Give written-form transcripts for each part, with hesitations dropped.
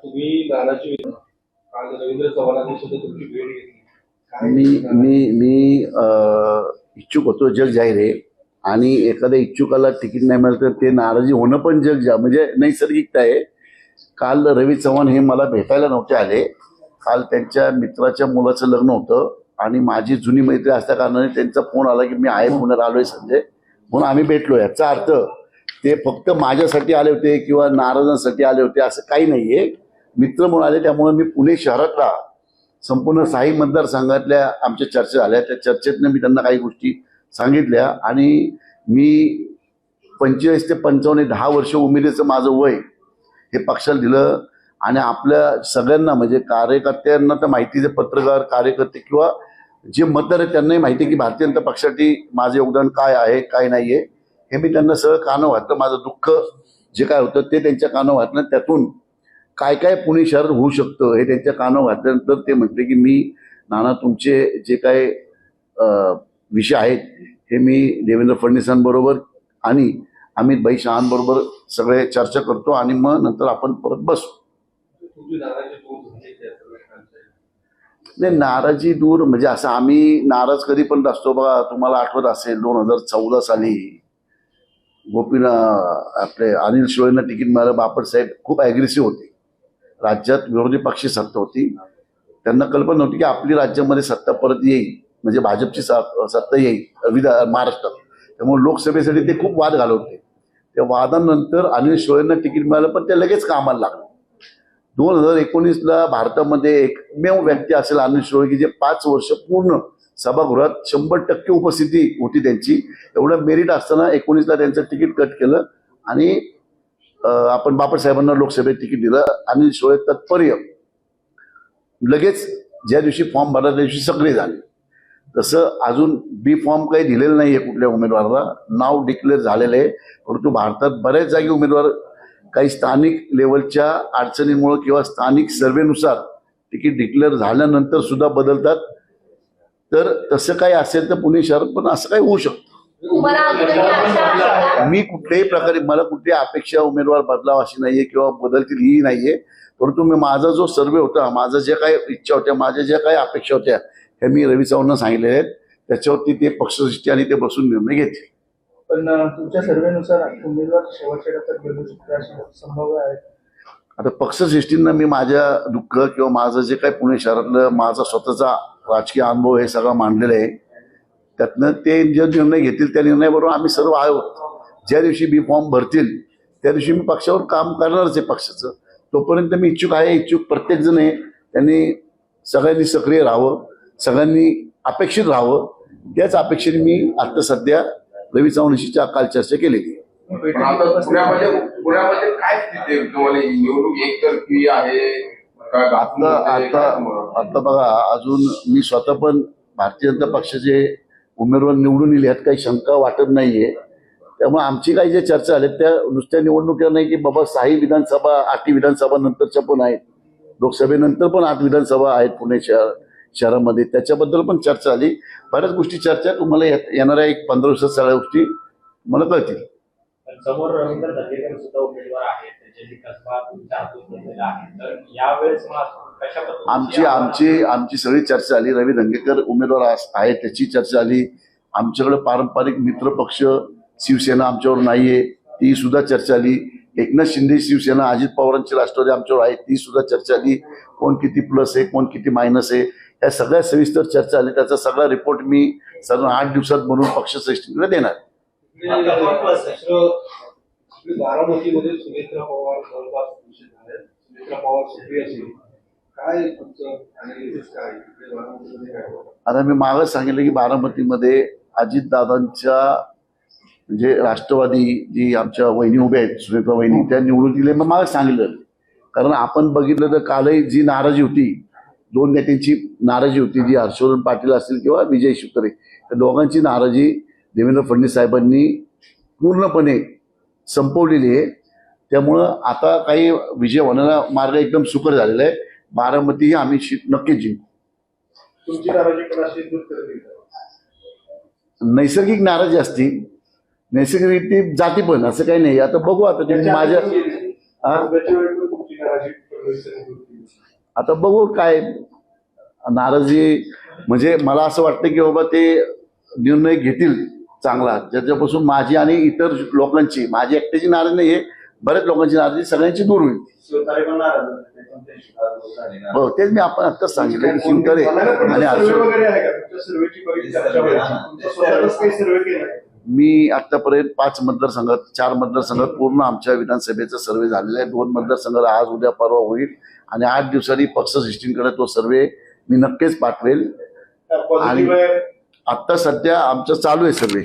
तुम्ही नाराजी काल रवींद्र चव्हाणांनी सुद्धा तुमची भेट घेतली. मी मी मी इच्छुक होतो, जग जाहीर आहे. आणि एखाद्या इच्छुकाला तिकीट नाही मिळालं तर ते नाराजी होणं पण म्हणजे नैसर्गिकता आहे. काल रवी चव्हाण हे मला भेटायला नव्हते आले. काल त्यांच्या मित्राच्या मुलाचं लग्न होतं आणि माझी जुनी मैत्री असल्या कारणाने त्यांचा फोन आला की मी आहे पुण्यात आलोय संजय, म्हणून आम्ही भेटलो. याचा अर्थ ते फक्त माझ्यासाठी आले होते किंवा नाराजांसाठी आले होते असं काही नाहीये. मित्र म्हणून आले, त्यामुळे मी पुणे शहरातला संपूर्ण 6 मतदारसंघातल्या आमच्या चर्चा झाल्या. त्या चर्चेतनं मी त्यांना काही गोष्टी सांगितल्या आणि मी 45 ते 55 10 वर्ष उमेदीचं माझं वय हे पक्षाला दिलं. आणि आपल्या सगळ्यांना म्हणजे कार्यकर्त्यांना तर माहिती आहे, पत्रकार कार्यकर्ते किंवा जे मतदार आहेत त्यांनाही माहिती आहे की भारतीय जनता पक्षासाठी माझं योगदान काय आहे काय नाहीये हे मी त्यांना सगळं कानं घातलं. माझं दुःख जे काय होतं ते त्यांच्या कानं घातलं. त्यातून काय काय पुणे शहर होऊ शकतं हे त्यांच्या कानावर घातल्यानंतर ते म्हटले की मी नाना तुमचे जे काय विषय आहेत हे मी देवेंद्र फडणवीसांबरोबर आणि अमित भाई शहांबरोबर सगळे चर्चा करतो आणि मग नंतर आपण परत बसू. नाही, नाराजी दूर म्हणजे असं आम्ही नाराज कधी पण असतो बघा. तुम्हाला आठवत असेल 2014 साली आपले अनिल शिळेंना तिकीट मिळालं. बापट साहेब खूप ॲग्रेसिव्ह होते. राज्यात विरोधी पक्षी सत्ता होती. त्यांना कल्पना नव्हती की आपली राज्यामध्ये सत्ता परत येईल, म्हणजे भाजपची सत्ता येईल महाराष्ट्रात. त्यामुळे लोकसभेसाठी ते खूप वाद घालत होते. त्या वादानंतर अनिल शिळेंना तिकीट मिळालं, पण ते लगेच कामाला लागलं. 2019ला भारतामध्ये एकमेव व्यक्ती असेल अनिल शिळे की जे 5 वर्ष पूर्ण सभागृहात 100% उपस्थिती होती त्यांची. एवढं मेरिट असताना 19ला त्यांचं तिकीट कट केलं आणि आपण बापट साहेबांना लोकसभेत तिकीट दिलं. अनिल शिळे तत्पर्य लगेच ज्या दिवशी फॉर्म भरला त्या दिवशी सगळे झाले. तसं अजून बी फॉर्म काही दिलेलं नाहीये कुठल्या उमेदवाराला. नाव डिक्लेअर झालेलं आहे, परंतु भारतात बऱ्याच जागी उमेदवार काही स्थानिक लेवलच्या अडचणीमुळे किंवा स्थानिक सर्वेनुसार तिकीट डिक्लेअर झाल्यानंतर सुद्धा बदलतात. तर तसं काही असेल तर पुणे शहरात पण असं काही होऊ शकतं. मी कुठल्याही प्रकारे मला कुठली अपेक्षा उमेदवार बदलावा अशी नाहीये किंवा बदलतील ही नाहीये. परंतु मी माझा जो सर्वे होता, माझं जे काही इच्छा होत्या, माझ्या ज्या काही अपेक्षा होत्या हे मी रवी चव्हाणांना सांगितले आहेत. त्याच्यावरती ते पक्षदृष्टी आणि ते बसून निर्णय घेतील. पण तुमच्या सर्वेनुसार उमेदवार शेवटच्या टप्प्यात गेलो अशी संभाव्य आहे. आता पक्षश्रेष्ठींना मी माझ्या दुःख किंवा माझं जे काही पुणे शहरातलं माझा स्वतःचा राजकीय अनुभव हे सगळं मांडलेलं आहे. त्यातनं ते जे निर्णय घेतील त्या निर्णयाबरोबर आम्ही सर्व आहोत. ज्या दिवशी बी फॉर्म भरतील त्या दिवशी मी पक्षावर काम करणारच आहे पक्षाचं. तोपर्यंत मी इच्छुक आहे. इच्छुक प्रत्येक जण आहे, त्यांनी सगळ्यांनी सक्रिय राहावं, सगळ्यांनी अपेक्षित राहावं. त्याच अपेक्षेने मी आता सध्या रवी चव्हाणांशी काल चर्चा केलेली आहे. पुण्यामध्ये काय स्थिती आहे? निवडणूक एकतर्फी आहे आता बघा, अजून मी स्वतः पण भारतीय जनता पक्षाचे उमेदवार निवडून येईल ह्यात काही शंका वाटत नाहीये. त्यामुळे आमची काही ज्या चर्चा झाल्या त्या नुसत्या निवडणुकीवर नाही की बाबा 6 विधानसभा 8 विधानसभा नंतरच्या पण आहेत, लोकसभेनंतर पण 8 विधानसभा आहेत पुणे शहरामध्ये, त्याच्याबद्दल पण चर्चा झाली. बऱ्याच गोष्टी चर्चा तुम्हाला येणाऱ्या 15 दिवसात सगळ्या गोष्टी मला कळतील. समोर रवींद्र दंगेकर सुद्धा उमेदवार आहेत, त्याचे कसबा तुमच्या हातून घेतलेला आहे. तर यावेळेस आमची सगळी चर्चा झाली. रवी दंगेकर उमेदवार आहे त्याची चर्चा झाली. आमच्याकडे पारंपरिक मित्र पक्ष शिवसेना आमच्यावर नाहीये, ती सुद्धा चर्चा झाली. एकनाथ शिंदे शिवसेना, अजित पवारांची राष्ट्रवादी आमच्यावर आहे, ती सुद्धा चर्चा झाली. कोण किती प्लस आहे, कोण किती मायनस आहे, या सगळ्या सविस्तर चर्चा झाली. त्याचा सगळा रिपोर्ट मी साधारण 8 दिवसात म्हणून पक्षश्रेष्ठींकडे देणार. बारामतीमध्ये सुनेत्रा पवार सुनेत्रा पवार सक्रिय असेल, काय आता मी मागच सांगितलं की बारामतीमध्ये अजितदादांच्या म्हणजे राष्ट्रवादी जी आमच्या वहिनी उभ्या आहेत, सुनेत्रा वहिनी, त्या निवडून दिले. मग मागच सांगितलं, कारण आपण बघितलं तर कालही जी नाराजी होती, 2 नेत्यांची नाराजी होती, जी हर्षवर्धन पाटील असतील किंवा विजय शिवतरे, त्या दोघांची नाराजी देवेंद्र फडणवीस साहेबांनी पूर्णपणे संपवलेली आहे. त्यामुळं आता काही विजय होण्याचा मार्ग एकदम सुकर झालेला आहे. बारामती आम्ही नक्कीच जिंकू. तुमची नाराजी पण अशी नैसर्गिक नाराजी असती, नैसर्गिक ती जाती पण असं काही नाही. आता बघू, आता तुम्ही माझ्या आता बघू काय नाराजी, म्हणजे मला असं वाटतं की बाबा ते निर्णय घेतील चांगला, ज्याच्यापासून माझी आणि इतर लोकांची, माझी एकट्याची नाराजी नाही आहे, बऱ्याच लोकांची नाराजी सगळ्यांची दूर होईल. हो, तेच मी आपण आत्ताच सांगितलं की शिवतारे आणि मी आतापर्यंत 5 मतदारसंघात 4 मतदारसंघात पूर्ण आमच्या विधानसभेचा सर्वे झालेला आहे. 2 मतदारसंघात आज उद्या परवा होईल आणि 8 दिवसांनी पक्ष सिस्टीमकडे तो सर्वे मी नक्कीच पाठवेल. आणि आता सध्या आमचं चालू आहे सर्वे,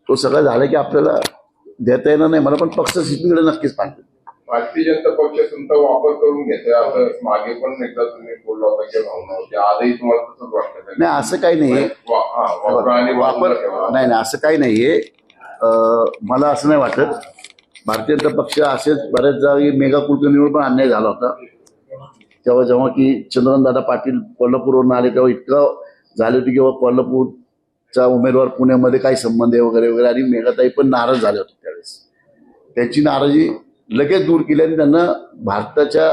तो सगळं झालं की आपल्याला देता येणार नाही मला, पण पक्ष सिस्टीमकडे नक्कीच पाठवेल. भारतीय जनता पक्ष तुमचा वापर करून घेतोय असं मागे पण एकदा तुम्ही बोलला होता की भावना होती, आजही तुम्हाला तसंच वाटतं? नाही, असं काही नाहीये. वापर नाही नाही असं काही नाहीये. मला असं नाही वाटत. भारतीय जनता पक्ष असेच बऱ्याच जागी मेगा कुलकर्णीवर पण अन्याय झाला होता. जेव्हा की चंद्रकांतदादा पाटील कोल्हापूरवरून आले तेव्हा इतकं झाले होते की कोल्हापूरचा उमेदवार पुण्यामध्ये काही संबंध आहे वगैरे वगैरे, आणि मेघाताई पण नाराज झाले होते त्यावेळेस. त्यांची नाराजी लगेच दूर केली आणि त्यांना भारताच्या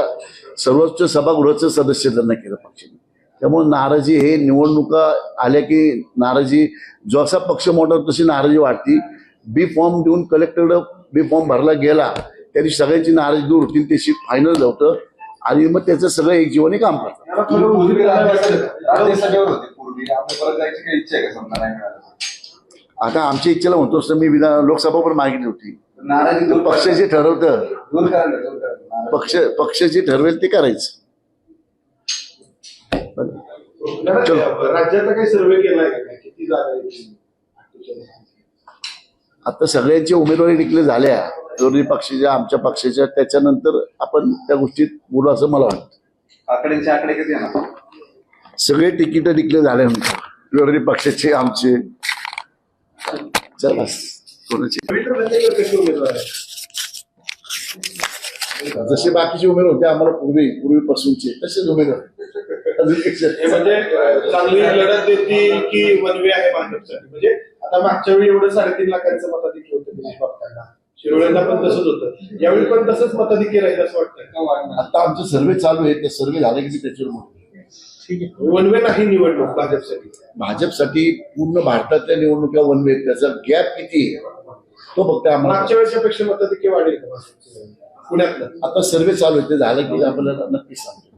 सर्वोच्च सभागृहाचं सदस्य त्यांना केलं पक्षाने. त्यामुळे नाराजी हे निवडणुका आल्या की नाराजी, जसा पक्ष मोठा तशी नाराजी वाढती. बी फॉर्म देऊन कलेक्टरला बी फॉर्म भरला गेला तरी सगळ्यांची नाराजी दूर होती, त्याची फायनल होतं आणि मग त्याचं सगळं एक जीवनी काम करतं. आता आमच्या इच्छेला म्हणतो असं मी लोकसभा पण मागितली होती. पक्ष जे ठरवतं, पक्ष जे ठरवेल ते करायचं. राज्याचा काही सर्वे केलाय का, किती जागा? आता सगळ्यांची उमेदवारी डिक्लेअर झाल्या विरोधी पक्षाच्या, आमच्या पक्षाच्या, त्याच्यानंतर आपण त्या गोष्टीत बोलू असं मला वाटतं. आकडे किती येणार? सगळे तिकीट डिक्लेअर झाल्यानंतर विरोधी पक्षाचे, आमचे, चला कोणाचे जसे बाकीचे उमेदवार होते आम्हाला पूर्वीपासूनचे तसेच उमेदवार. म्हणजे चांगली लढत देतील की वनवे आहे भाजपसाठी? म्हणजे आता मागच्या वेळी एवढं 3.5 लाखांचं मताधिक्य होतं दिनेश बाप्पांना, शिरोळेला पण तसंच होतं, यावेळी पण तसंच मताधिक्य राहील असं वाटतं? आता आमचे सर्वे चालू आहे, ते सर्वे झाले की त्याच्यावर ठीक आहे. वनवे नाही निवडणूक भाजपसाठी? भाजपसाठी पूर्ण भारतातल्या निवडणुका वनवे, त्याचा गॅप किती आहे तो फक्त आम्हाला. मागच्या वेळेच्या पेक्षा मताधिक्य वाढेल का पुण्यातलं? आता सर्वे चालू आहे, ते झालं की आपल्याला नक्कीच सांगतो.